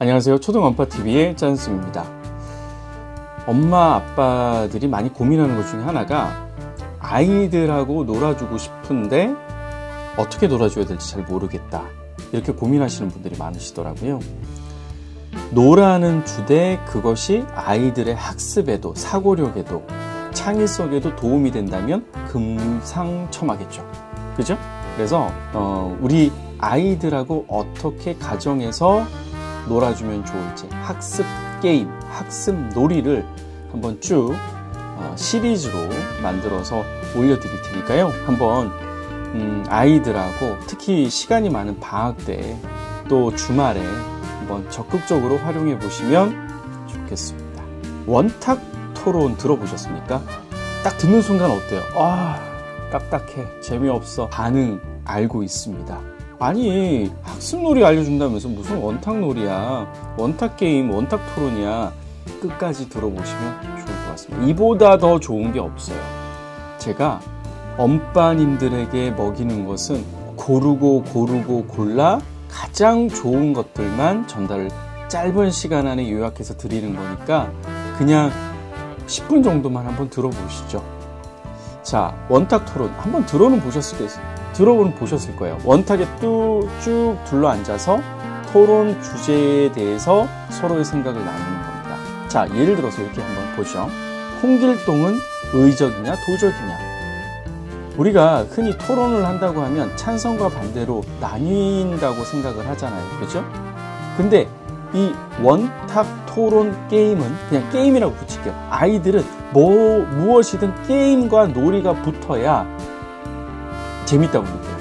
안녕하세요. 초등원파TV의 짠스입니다. 엄마 아빠들이 많이 고민하는 것 중에 하나가 아이들하고 놀아주고 싶은데 어떻게 놀아줘야 될지 잘 모르겠다, 이렇게 고민하시는 분들이 많으시더라고요. 놀아는 주되 그것이 아이들의 학습에도 사고력에도 창의성에도 도움이 된다면 금상첨화겠죠. 그죠? 그래서 우리 아이들하고 어떻게 가정에서 놀아주면 좋을지 학습 게임, 학습 놀이를 한번 쭉 시리즈로 만들어서 올려드릴 테니까요. 한번 아이들하고 특히 시간이 많은 방학 때 또 주말에 한번 적극적으로 활용해 보시면 좋겠습니다. 원탁 토론 들어보셨습니까? 딱 듣는 순간 어때요? 딱딱해, 재미없어, 반응 알고 있습니다. 아니, 학습놀이 알려준다면서 무슨 원탁놀이야, 원탁게임, 원탁토론이야. 끝까지 들어보시면 좋을 것 같습니다. 이보다 더 좋은 게 없어요. 제가 엄빠님들에게 먹이는 것은 고르고 골라 가장 좋은 것들만 전달을 짧은 시간 안에 요약해서 드리는 거니까 그냥 10분 정도만 한번 들어보시죠. 자, 원탁토론 한번 들어는 보셨을 거예요. 원탁에 쭉 둘러앉아서 토론 주제에 대해서 서로의 생각을 나누는 겁니다. 자, 예를 들어서 이렇게 한번 보죠. 홍길동은 의적이냐 도적이냐. 우리가 흔히 토론을 한다고 하면 찬성과 반대로 나뉜다고 생각을 하잖아요. 그죠? 근데 이 원탁 토론 게임은 그냥 게임이라고 붙일게요. 아이들은 무엇이든 게임과 놀이가 붙어야 재밌다고 느껴요.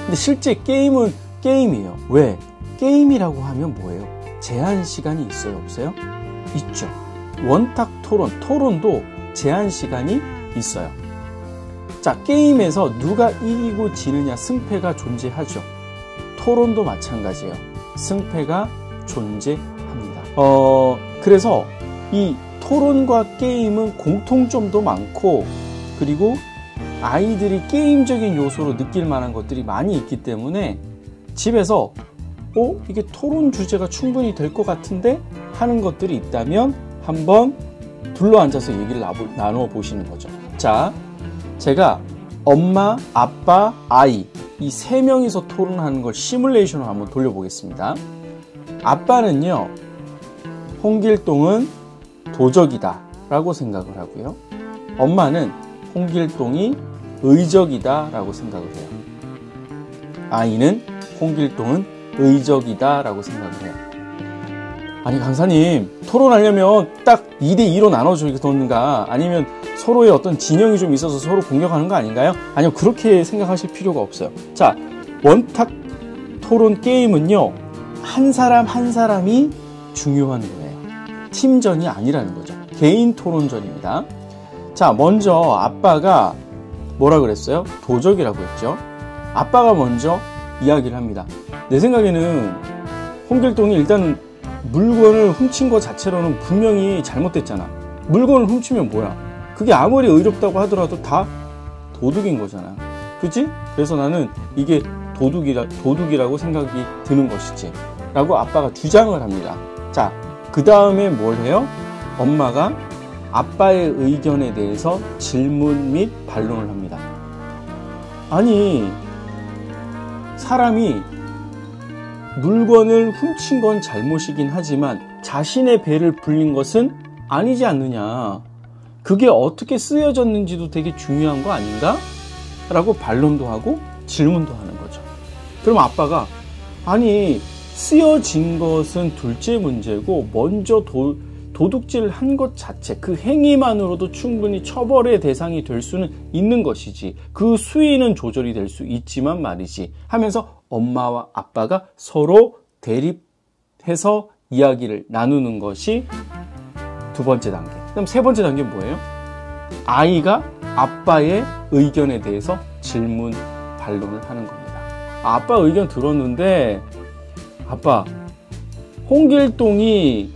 근데 실제 게임은 게임이에요. 왜? 게임이라고 하면 뭐예요? 제한 시간이 있어요? 없어요? 있죠. 원탁 토론도 제한 시간이 있어요. 자, 게임에서 누가 이기고 지느냐, 승패가 존재하죠. 토론도 마찬가지예요. 승패가 존재합니다. 그래서 이 토론과 게임은 공통점도 많고, 그리고 아이들이 게임적인 요소로 느낄 만한 것들이 많이 있기 때문에 집에서 이게 토론 주제가 충분히 될 것 같은데 하는 것들이 있다면 한번 둘러앉아서 얘기를 나누어 보시는 거죠. 자, 제가 엄마, 아빠, 아이 이 세 명이서 토론하는 걸 시뮬레이션으로 한번 돌려보겠습니다. 아빠는요, 홍길동은 도적이다 라고 생각을 하고요. 엄마는 홍길동이 의적이다 라고 생각을 해요. 아이는 홍길동은 의적이다 라고 생각을 해요. 아니, 강사님, 토론하려면 딱 2대2로 나눠주던가 아니면 서로의 어떤 진영이 좀 있어서 서로 공격하는 거 아닌가요? 아니요, 그렇게 생각하실 필요가 없어요. 자, 원탁 토론 게임은요, 한 사람이 중요한 거예요. 팀전이 아니라는 거죠. 개인 토론전입니다. 자, 먼저 아빠가 뭐라 그랬어요? 도적이라고 했죠. 아빠가 먼저 이야기를 합니다. 내 생각에는 홍길동이 일단 물건을 훔친 것 자체로는 분명히 잘못됐잖아. 물건을 훔치면 뭐야? 그게 아무리 의롭다고 하더라도 다 도둑인 거잖아. 그치? 그래서 나는 이게 도둑이라고 생각이 드는 것이지 라고 아빠가 주장을 합니다. 자, 그 다음에 뭘 해요? 엄마가 아빠의 의견에 대해서 질문 및 반론을 합니다. 아니, 사람이 물건을 훔친 건 잘못이긴 하지만 자신의 배를 불린 것은 아니지 않느냐. 그게 어떻게 쓰여졌는지도 되게 중요한 거 아닌가? 라고 반론도 하고 질문도 하는 거죠. 그럼 아빠가 아니, 쓰여진 것은 둘째 문제고 먼저 도둑질을 한 것 자체, 그 행위만으로도 충분히 처벌의 대상이 될 수는 있는 것이지, 그 수위는 조절이 될 수 있지만 말이지 하면서 엄마와 아빠가 서로 대립해서 이야기를 나누는 것이 두 번째 단계. 그럼 세 번째 단계는 뭐예요? 아이가 아빠의 의견에 대해서 질문, 반론을 하는 겁니다. 아빠 의견 들었는데, 아빠, 홍길동이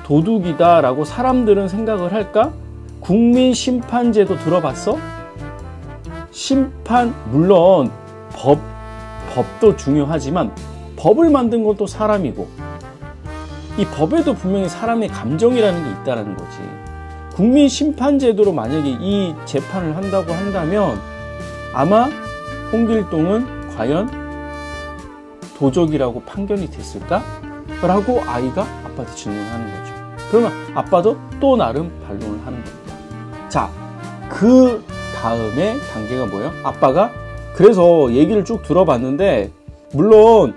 도둑이다 라고 사람들은 생각을 할까? 국민심판제도 들어봤어? 심판, 물론 법도 중요하지만 법을 만든 것도 사람이고 이 법에도 분명히 사람의 감정이라는 게 있다는 거지. 국민심판제도로 만약에 이 재판을 한다고 한다면 아마 홍길동은 과연 도적이라고 판결이 됐을까? 라고 아이가 아빠한테 질문하는 거죠. 그러면 아빠도 또 나름 반론을 하는 겁니다. 자, 그 다음에 단계가 뭐예요? 아빠가 그래서 얘기를 쭉 들어봤는데 물론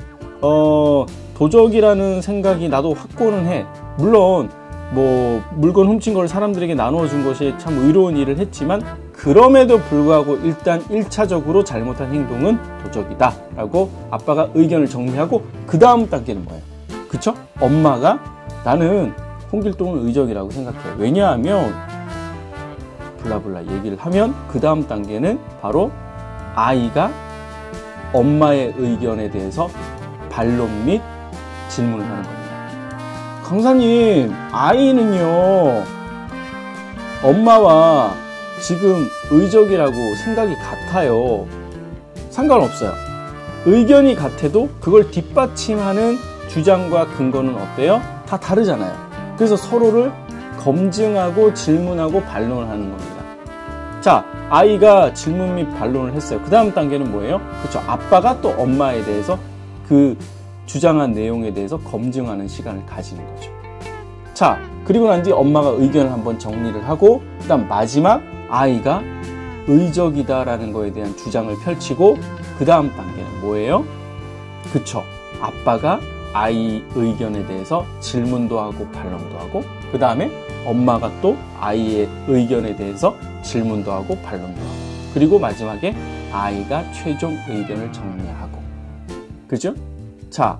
도적이라는 생각이 나도 확고는 해. 물론 뭐 물건 훔친 걸 사람들에게 나눠준 것이 참 의로운 일을 했지만 그럼에도 불구하고 일단 1차적으로 잘못한 행동은 도적이다 라고 아빠가 의견을 정리하고 그 다음 단계는 뭐예요? 그쵸? 엄마가 나는 홍길동을 의적이라고 생각해. 왜냐하면 블라블라 얘기를 하면 그 다음 단계는 바로 아이가 엄마의 의견에 대해서 반론 및 질문을 하는 겁니다. 강사님, 아이는요 엄마와 지금 의적이라고 생각이 같아요. 상관없어요. 의견이 같아도 그걸 뒷받침하는 주장과 근거는 어때요? 다 다르잖아요. 그래서 서로를 검증하고 질문하고 반론을 하는 겁니다. 자, 아이가 질문 및 반론을 했어요. 그 다음 단계는 뭐예요? 그렇죠. 아빠가 또 엄마에 대해서 그 주장한 내용에 대해서 검증하는 시간을 가지는 거죠. 자, 그리고 난 뒤 엄마가 의견을 한번 정리를 하고 그 다음 마지막 아이가 의적이다라는 거에 대한 주장을 펼치고 그 다음 단계는 뭐예요? 그쵸. 아빠가 아이 의견에 대해서 질문도 하고 반론도 하고 그 다음에 엄마가 또 아이의 의견에 대해서 질문도 하고 반론도 하고 그리고 마지막에 아이가 최종 의견을 정리하고 그죠? 자,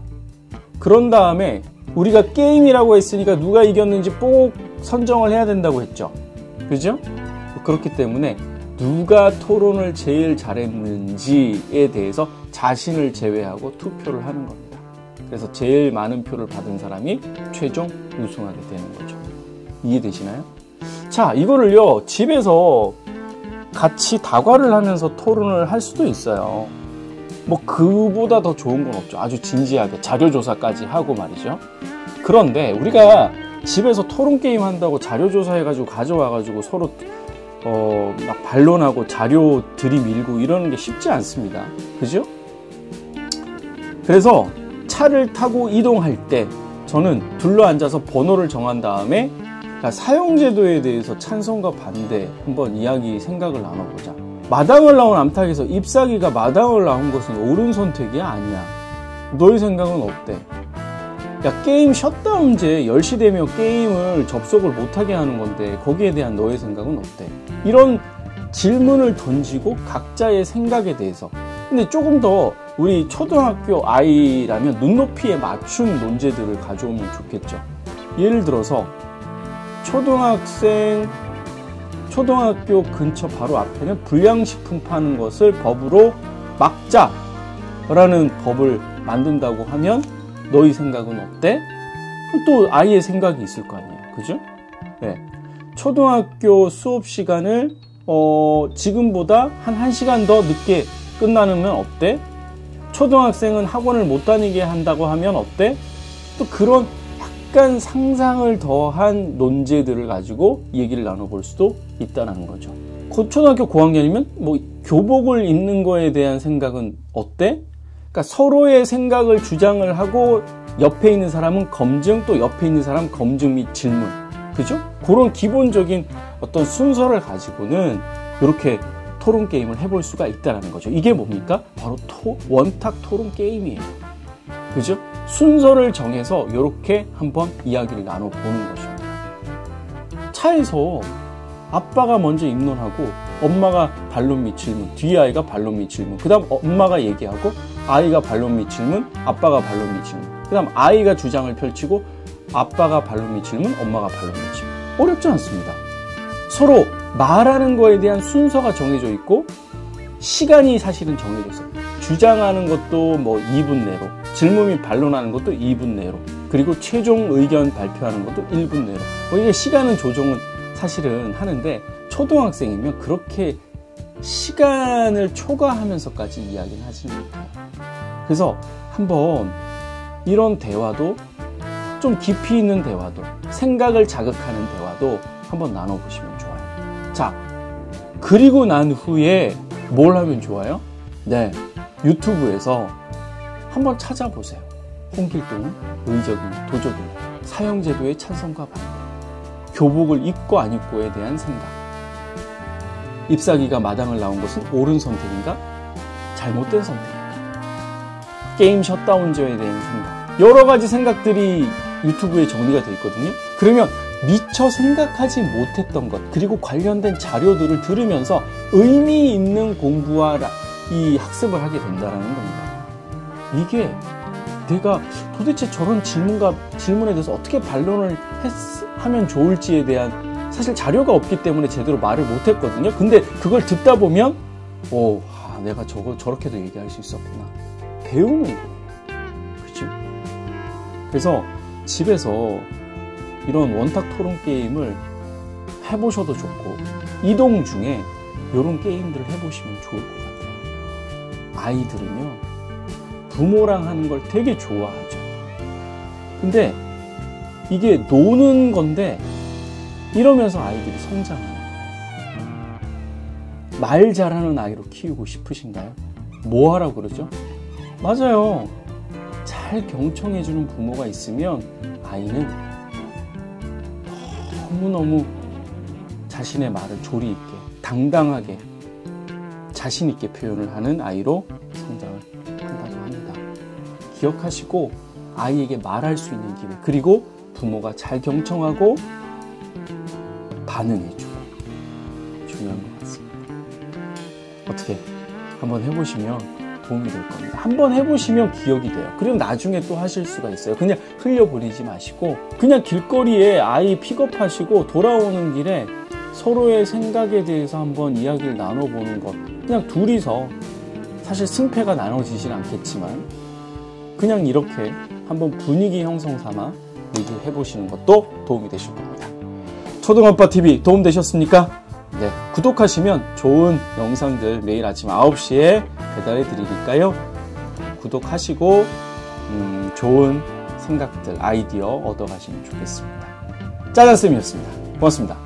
그런 다음에 우리가 게임이라고 했으니까 누가 이겼는지 꼭 선정을 해야 된다고 했죠. 그죠? 그렇기 때문에 누가 토론을 제일 잘했는지에 대해서 자신을 제외하고 투표를 하는 겁니다. 그래서 제일 많은 표를 받은 사람이 최종 우승하게 되는 거죠. 이해되시나요? 자, 이거를요 집에서 같이 다과를 하면서 토론을 할 수도 있어요. 뭐 그보다 더 좋은 건 없죠. 아주 진지하게 자료조사까지 하고 말이죠. 그런데 우리가 집에서 토론 게임 한다고 자료조사해가지고 가져와가지고 서로 막 반론하고 자료 들이밀고 이러는 게 쉽지 않습니다. 그죠? 그래서 차를 타고 이동할 때 저는 둘러앉아서 번호를 정한 다음에 사용제도에 대해서 찬성과 반대 한번 생각을 나눠보자. 마당을 나온 암탉에서 잎사귀가 마당을 나온 것은 옳은 선택이 아니야. 너의 생각은 어때? 야, 게임 셧다운제 10시 되면 게임을 접속을 못하게 하는 건데 거기에 대한 너의 생각은 어때? 이런 질문을 던지고 각자의 생각에 대해서 근데 조금 더 우리 초등학교 아이라면 눈높이에 맞춘 논제들을 가져오면 좋겠죠. 예를 들어서 초등학교 근처 바로 앞에는 불량식품 파는 것을 법으로 막자라는 법을 만든다고 하면 너희 생각은 어때? 또 아이의 생각이 있을 거 아니에요. 그죠? 네. 초등학교 수업 시간을 지금보다 한 1시간 더 늦게 끝나면 어때? 초등학생은 학원을 못 다니게 한다고 하면 어때? 또 그런 약간 상상을 더한 논제들을 가지고 얘기를 나눠볼 수도 있다는 거죠. 초등학교 고학년이면 뭐 교복을 입는 거에 대한 생각은 어때? 그러니까 서로의 생각을 주장을 하고 옆에 있는 사람은 검증, 또 옆에 있는 사람 검증 및 질문. 그죠? 그런 기본적인 어떤 순서를 가지고는 이렇게 토론 게임을 해볼 수가 있다는 거죠. 이게 뭡니까? 바로 원탁 토론 게임이에요. 그죠? 순서를 정해서 이렇게 한번 이야기를 나눠보는 것입니다. 차에서 아빠가 먼저 입론하고 엄마가 반론 및 질문, 뒤에 아이가 반론 및 질문, 그 다음 엄마가 얘기하고 아이가 반론 및 질문, 아빠가 반론 및 질문, 그 다음 아이가 주장을 펼치고 아빠가 반론 및 질문, 엄마가 반론 및 질문. 어렵지 않습니다. 서로 말하는 거에 대한 순서가 정해져 있고 시간이 사실은 정해져 있어요. 주장하는 것도 뭐 2분 내로, 질문 및 반론하는 것도 2분 내로, 그리고 최종 의견 발표하는 것도 1분 내로. 뭐 이게 시간은 조정은 사실은 하는데 초등학생이면 그렇게 시간을 초과하면서까지 이야기는 하지는 못해요. 그래서 한번 이런 대화도 좀 깊이 있는 대화도, 생각을 자극하는 대화도 한번 나눠보시면 좋아요. 자, 그리고 난 후에 뭘 하면 좋아요? 네, 유튜브에서 한번 찾아보세요. 홍길동, 의적인, 도적인, 사형제도의 찬성과 반대, 교복을 입고 안 입고에 대한 생각, 잎사귀가 마당을 나온 것은 옳은 선택인가? 잘못된 선택인가? 게임 셧다운제에 대한 생각, 여러 가지 생각들이 유튜브에 정리가 되어 있거든요. 그러면 미처 생각하지 못했던 것, 그리고 관련된 자료들을 들으면서 의미 있는 공부와 이 학습을 하게 된다는 겁니다. 이게 내가 도대체 저런 질문에 대해서 어떻게 반론을 하면 좋을지에 대한 사실 자료가 없기 때문에 제대로 말을 못했거든요. 근데 그걸 듣다 보면 내가 저렇게도 얘기할 수 있었구나. 배우는 거예요. 그죠? 그래서 집에서 이런 원탁 토론 게임을 해보셔도 좋고, 이동 중에 이런 게임들을 해보시면 좋을 것 같아요. 아이들은요, 부모랑 하는 걸 되게 좋아하죠. 근데 이게 노는 건데 이러면서 아이들이 성장하는 거예요. 말 잘하는 아이로 키우고 싶으신가요? 뭐 하라고 그러죠? 맞아요. 잘 경청해주는 부모가 있으면 아이는 너무너무 자신의 말을 조리 있게, 당당하게, 자신 있게 표현을 하는 아이로 성장을 한다고 합니다. 기억하시고 아이에게 말할 수 있는 기회, 그리고 부모가 잘 경청하고 반응해주고, 중요한 것 같습니다. 어떻게 한번 해보시면 도움이 될 겁니다. 한번 해보시면 기억이 돼요. 그리고 나중에 또 하실 수가 있어요. 그냥 흘려버리지 마시고, 그냥 길거리에 아이 픽업하시고 돌아오는 길에 서로의 생각에 대해서 한번 이야기를 나눠보는 것, 그냥 둘이서, 사실 승패가 나눠지진 않겠지만 그냥 이렇게 한번 분위기 형성 삼아 얘기해보시는 것도 도움이 되실 겁니다. 초등아빠TV 도움되셨습니까? 네, 구독하시면 좋은 영상들 매일 아침 9시에 배달해 드리니까요. 구독하시고 좋은 생각들, 아이디어 얻어가시면 좋겠습니다. 짜잔쌤이었습니다. 고맙습니다.